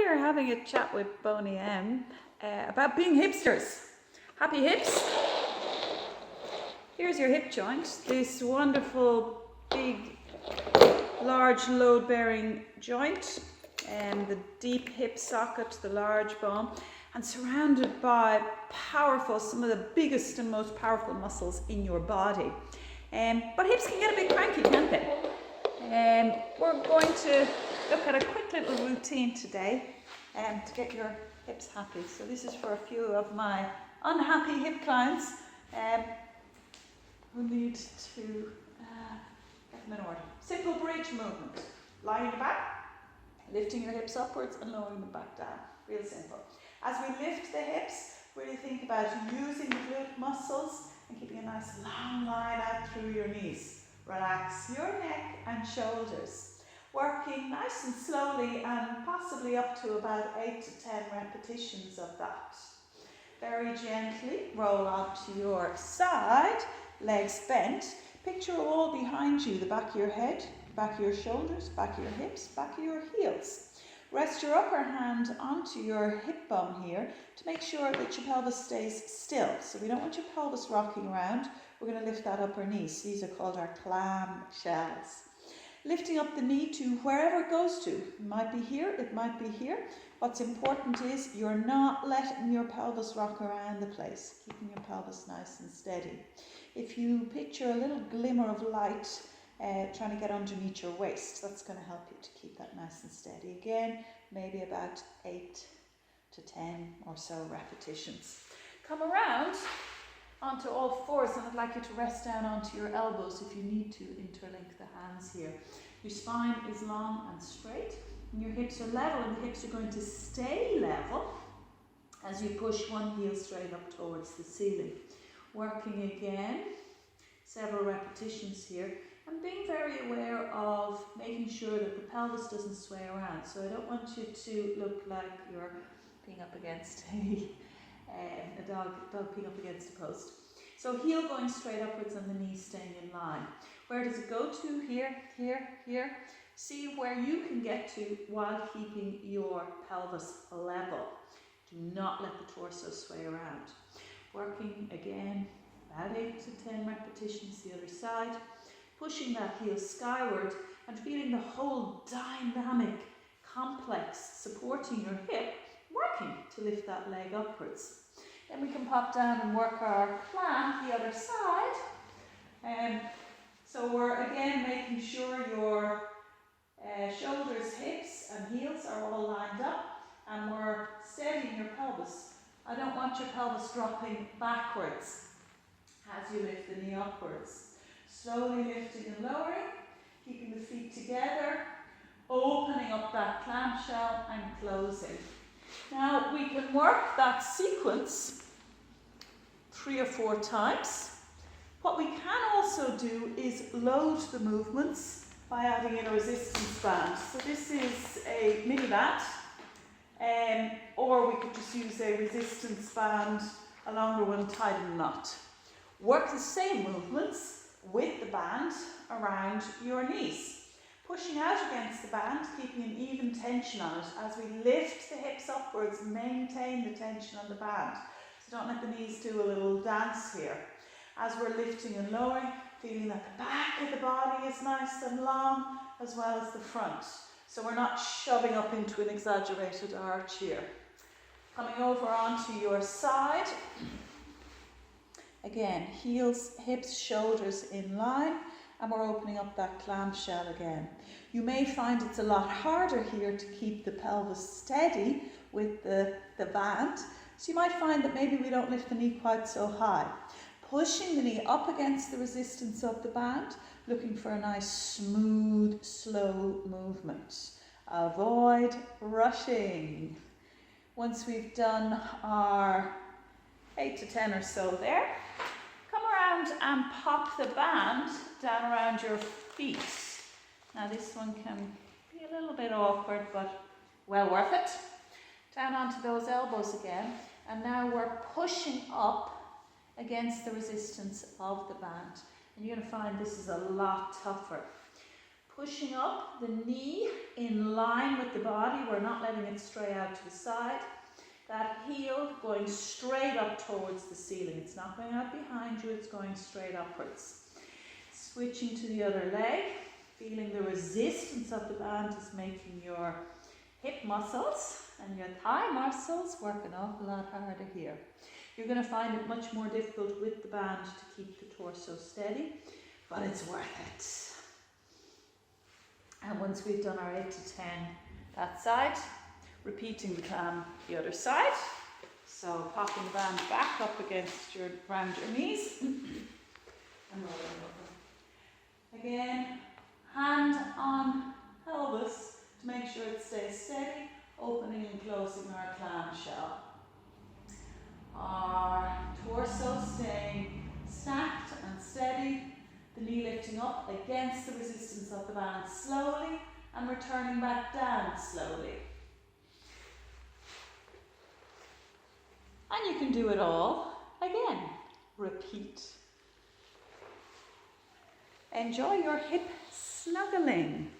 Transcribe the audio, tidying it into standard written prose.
here having a chat with Boney M about being hipsters. Happy hips? Here's your hip joint, this wonderful big large load bearing joint, and the deep hip socket, the large bone, and surrounded by powerful, some of the biggest and most powerful muscles in your body. But hips can get a bit cranky, can't they? We're going to look at a quick little routine today to get your hips happy. So this is for a few of my unhappy hip clients who need to get them in order. Simple bridge movement. Lying on your back, lifting your hips upwards and lowering them back down. Real simple. As we lift the hips, really think about using the glute muscles and keeping a nice long line out through your knees. Relax your neck and shoulders. Working nice and slowly and possibly up to about 8 to 10 repetitions of that. Very gently roll onto your side, legs bent. Picture a wall behind you, the back of your head, back of your shoulders, back of your hips, back of your heels. Rest your upper hand onto your hip bone here to make sure that your pelvis stays still. So we don't want your pelvis rocking around. We're going to lift that upper knee. So these are called our clam shells. Lifting up the knee to wherever it goes to. It might be here, it might be here. What's important is you're not letting your pelvis rock around the place, keeping your pelvis nice and steady. If you picture a little glimmer of light trying to get underneath your waist, that's going to help you to keep that nice and steady. Again, maybe about 8 to 10 or so repetitions. Come around onto all fours, and I'd like you to rest down onto your elbows if you need to interlink the hands here. Your spine is long and straight, and your hips are level, and the hips are going to stay level as you push one heel straight up towards the ceiling. Working again, several repetitions here, and being very aware of making sure that the pelvis doesn't sway around. So I don't want you to look like you're peeing up against a dog peeing up against a post. So heel going straight upwards and the knees staying in line. Where does it go to? Here, here, here. See where you can get to while keeping your pelvis level. Do not let the torso sway around. Working again, about 8 to 10 repetitions the other side. Pushing that heel skyward and feeling the whole dynamic complex supporting your hip, working to lift that leg upwards. Then we can pop down and work our clam the other side. So we're again making sure your shoulders, hips and heels are all lined up, and we're steadying your pelvis. I don't want your pelvis dropping backwards as you lift the knee upwards. Slowly lifting and lowering, keeping the feet together, opening up that clamshell and closing. Now we can work that sequence 3 or 4 times. What we can also do is load the movements by adding in a resistance band. So this is a mini band, or we could just use a resistance band, a longer one tied in a knot. Work the same movements with the band around your knees. Pushing out against the band, keeping an even tension on it. As we lift the hips upwards, maintain the tension on the band. So don't let the knees do a little dance here. As we're lifting and lowering, feeling that the back of the body is nice and long, as well as the front. So we're not shoving up into an exaggerated arch here. Coming over onto your side. Again, heels, hips, shoulders in line, and we're opening up that clamshell again. You may find it's a lot harder here to keep the pelvis steady with the band, so you might find that maybe we don't lift the knee quite so high. Pushing the knee up against the resistance of the band, looking for a nice, smooth, slow movement. Avoid rushing. Once we've done our 8 to 10 or so there, come around and pop the band down around your feet. Now this one can be a little bit awkward, but well worth it. Down onto those elbows again, and now we're pushing up against the resistance of the band. And you're going to find this is a lot tougher. Pushing up the knee in line with the body. We're not letting it stray out to the side. That heel going straight up towards the ceiling. It's not going out behind you, it's going straight upwards. Switching to the other leg. Feeling the resistance of the band is making your hip muscles and your thigh muscles work an awful lot harder here. You're going to find it much more difficult with the band to keep the torso steady, but it's worth it. And once we've done our 8 to 10 that side, repeating the plan the other side. So popping the band back up around your knees and rolling over. Again, hand on pelvis to make sure it stays steady, opening and closing our clamshell. Our torso staying stacked and steady, the knee lifting up against the resistance of the band slowly and returning back down slowly. And you can do it all again. Repeat. Enjoy your hip snuggling.